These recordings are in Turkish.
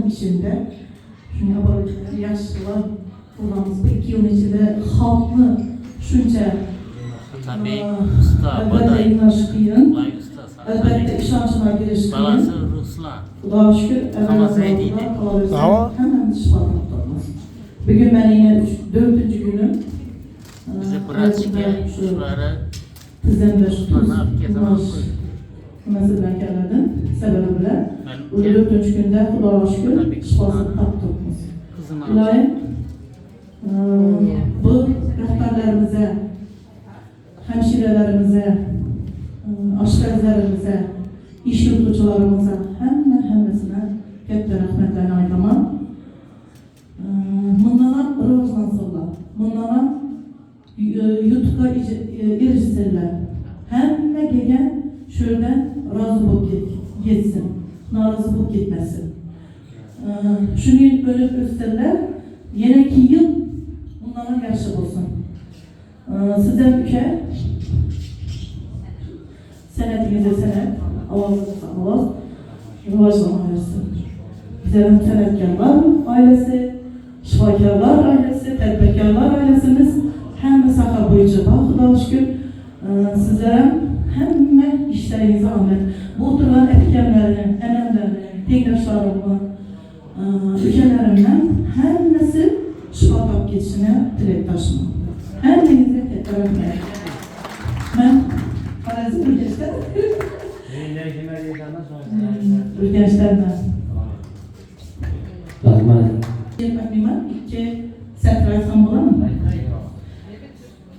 içinde. Çünkü abartılı yaşlılar kullanımız bu 2 yıl içinde halkını şunca tabii usta, elbette inanç kıyın, vay usta, elbette işancına giriş kıyın. balası Ruslan. Allah'a şükür Ama Zeydi'ydi. hemen şifadan tutmaz. Bugün ben yine 4. günüm. Bize pratik şuları tizemde şu tutmalar kesemez. mesela ben geldim sebebi bile. Bu Ben 4. günde Allah'a şükür şifasını taptık. kızım İlahi bu rehberlerimize, hemşirelerimize, aşkerlerimize, iş yurtlucularımıza hemmesine hep de rahmetlerini aytamam. Bunlara rozdan sonra, bunlara YouTube'a erişsinler. Hemme gelen şuradan razı bulup geçsin, narazı bulup gitmesin. Şunu böyle gösterirler, yine 2 yıl bunlara karşı olsun. Size ülke, senetinize senet, avazınıza avaz, rivajlama versin. Bize senetkarlar ailesi, şifakarlar ailesi, tedbirkarlar ailesiniz. Hem sakar boyunca bak, Allah'a şükür sizlere hem işlerinize amin. Bu oturulan etkemlerini, enemlerini, tekrar ülkelerimden hemmesi şifa tap geçişine dilektaşım. Hemmenize tekrar etmeye. Ben Karazı Ülgenç'ten. Ülgenç'ten. Bakmayayım, 2 sefer ayetsam olur mu?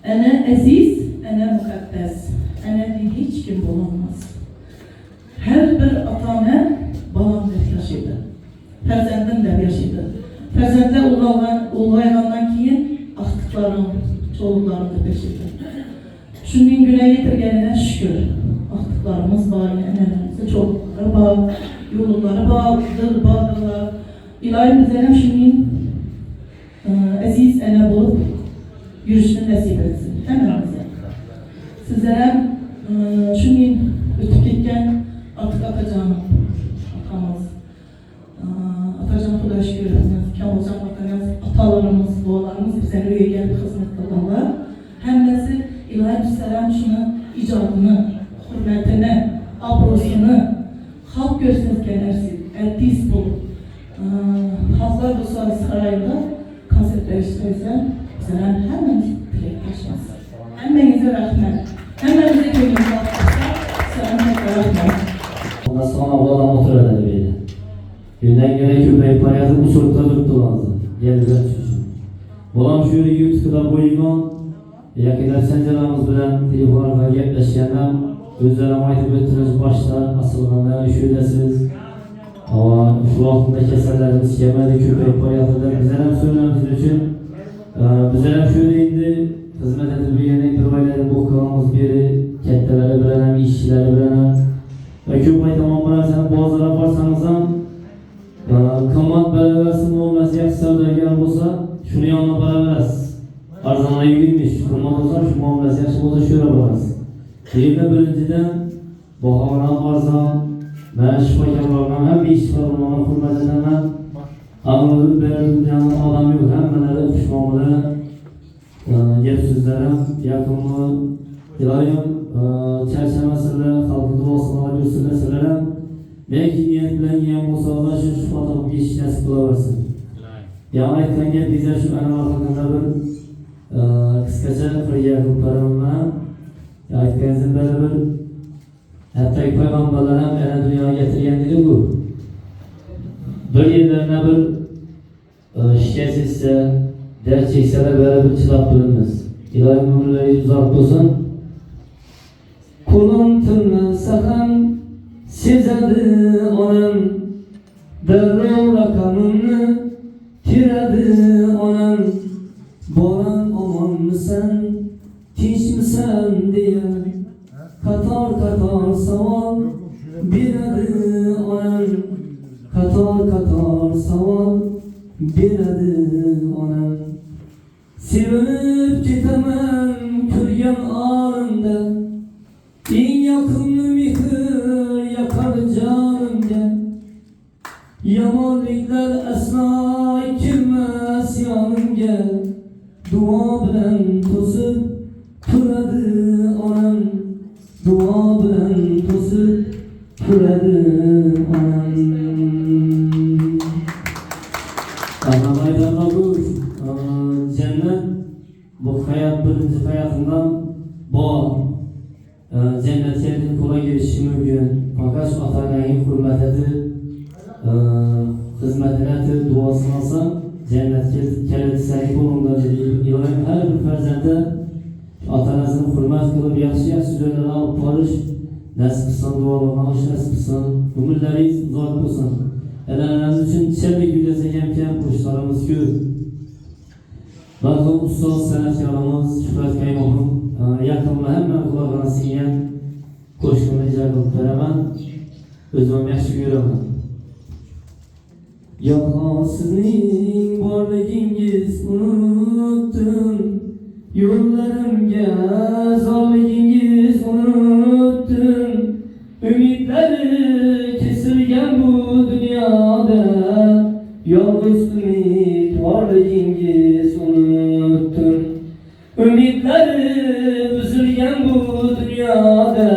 Ana aziz, ana mukaddes. Ana diye hiç kim bulunmaz. Her bir atana balam deb yaşaydı. Farzandim deb yaşaydı. Farzandlar ulg'aygandan keyin axtiqlarim, çoluqlarim deb yaşaydı. Şunun güne yetirgenine şükür. Axtiqlarımız var, annelerimiz, çoluqları var, yolları bağdırlar. İlahi bize hem şunun aziz ana bulup yürüyüşünü nasip etsin. Hemimize. Sizlere şunun ötüp gitken artık atacağım. Atamız. Atacağım Allah'a şükür. Kamılcan atalarımız, doğalarımız bize rüya gelip hizmet kılanlar. Hemmesi ilahi selam şunu icadını, hürmetini, abrosunu halk görseniz gelirsin. Ertis bulup Hazlar Dostları Sarayı'nda konsept değiştirirse bizler hemmeniz dilekleşmez. Hemmenize rahmet. Hemmenize gönlünüzü atırsa selametle rahmet. Ondan sonra oğlan oturuyordu böyle. Günden güne köpeği parayatı bu sorukta durdulardı. Geldiler çocuğum. Oğlan şöyle YouTube'da boyundan yakınlar sencelamız bilen telefonlarla gepleşenler gözlerine aytıp ötürüz başta asılganlar şöylesiz. Ama şu vaxtında keserlerimiz yemedi köpeği parayatı bizler hem söylememiz için bizler hem şöyle indi hizmet edip bir yeni bir ailenin bu kanalımız biri kettelere bilenem, işçilere bilenem ve köpeği tamam bıraksanız boğazlara varsanızdan kamat para versin olmaz yaksa da gelen olsa şunu yanına para veririz. Arzana yüklenmiş, kamat olsa şu muamelesi yaksa olsa şöyle bakarız. Birine birinciden bu havadan arzan ben şifakarlarından hem bir iş var onlara hürmet edemem. Ağırlığı benim yanında adam yok. Hem de uçmamalı, yer sözlerim, yakınlığı, ilayım, çerçevesiyle, halkı duasına bir süresiyle belki niyet bilen yiyen olsa da şu şifata bu geçiş nasip bulabilirsin. Yani ayetken bize şu ana hakkında bir kısaca fırıya gruplarımla ayetkenizin böyle bir hatta peygamberler hem ene dünyaya getirgenleri bu. Bir yerlerine bir şikayet etse, dert çekse de böyle bir çılap bulunmaz. İlahi ömürleri uzak olsun. Kulun tını sakın sezedi onun, derrev rakamını tiredi onun. Boran aman mısın, tinç misin diye katar katar saval biredi onun. Katar katar saval biredi onun. Sevinip gitemem kürgen ağrında, en yakın mihir yakar canımda. Yamanlıklar asla kirmez yanımga. Dua bilan to'sib turadi onam. Dua bilan to'sib turadi onam. Anlamaydan bu cennet bu hayat birinci hayatından bu cennet yerine kolay girişi mümkün. Fakat atanayın hürmeteti hizmetine duasını alsan cennet keleti sahip olundan dedi. İlahim her bir ferzende atanasını hürmet kılıp yaxşı sözlerine alıp barış nasip kılsan dualarına alış nasip kılsan ömürleri uzak olsun. Elenlerimiz için çevre güldese kemkem kuşlarımız ki Bakın ustaz sanatkarımız Şükrət Kaymov'un yakınına hemen kulağına sinyen koşkunu icra kılıp veremem. Özüm yaxşı göremem. Yalan sizning borligingiz unuttum. Yollarımga zorligingiz unuttum. Ümitleri kesilgen bu dünyada. Yalnız ümit varligingiz unuttum. Ümitleri üzülgen bu dünyada.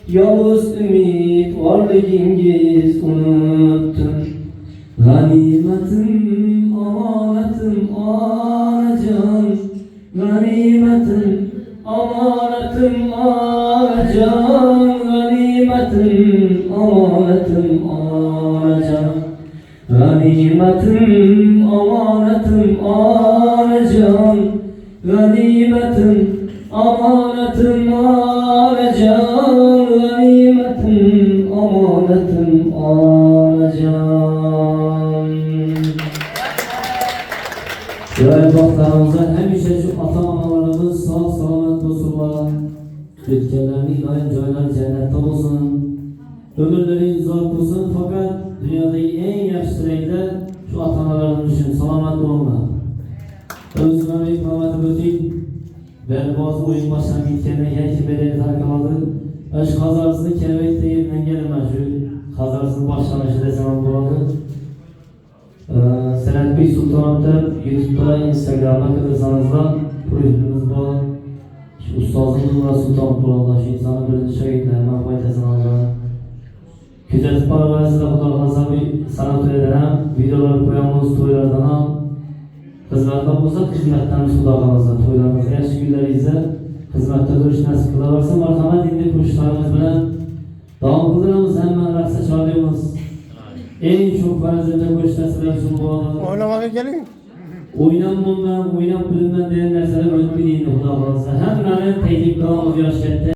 Yalnız ümit varligingiz unuttum. Ganimetim, amanetim, anacan. Ganimetim, amanetim, anacan. Ganimetim, amanetim, anacan. Ganimetim, amanetim, anacan. Ganimetim, amanetim, anacan. Ganimetim, amanetim, anacan. Şöyle baklarımızda hemşe şu ata-analarımız sağ salamet olsunlar. Ötkenlerini ilahi caylar cennette olsun. Ömürleri uzak olsun fakat dünyadaki en yaxşı dilekler şu ata-analarımız için salamet olunlar. Özüme bir rahmet öteyim. Ben bazı oyun başına gitkenine gerçi bedeli tarkamadı. Aş kazarısını kelebekte yerinden gelemez şu kazarsının başlamışı desem oldu. Senet Bey Sultanat'ta YouTube'da, Instagram'da kırırsanızda profilimiz bu. Ustazımızla Sultanat Burak'la şu insanı birinci şehitler, hemen faytasını alacağım. Küçük paralarınızda kulağınıza bir sanat öğrenen videoları koyamız toylardan hizmetten olsa hizmetlerimiz kulağınızda toylarınızda yaşı günlerinizde hizmette görüş nasip kılarsa marhamet indi kuşlarımız bilen devam kıldırımız hemen raksa çağırıyoruz. En çok farazende görüş nasip için bu arada. Oynamaya gelin. Oynanmamdan, oynam bölümden değerli derslere öğretmeliğinde kulağınızda. Hemen teklif kalamız yaşkette.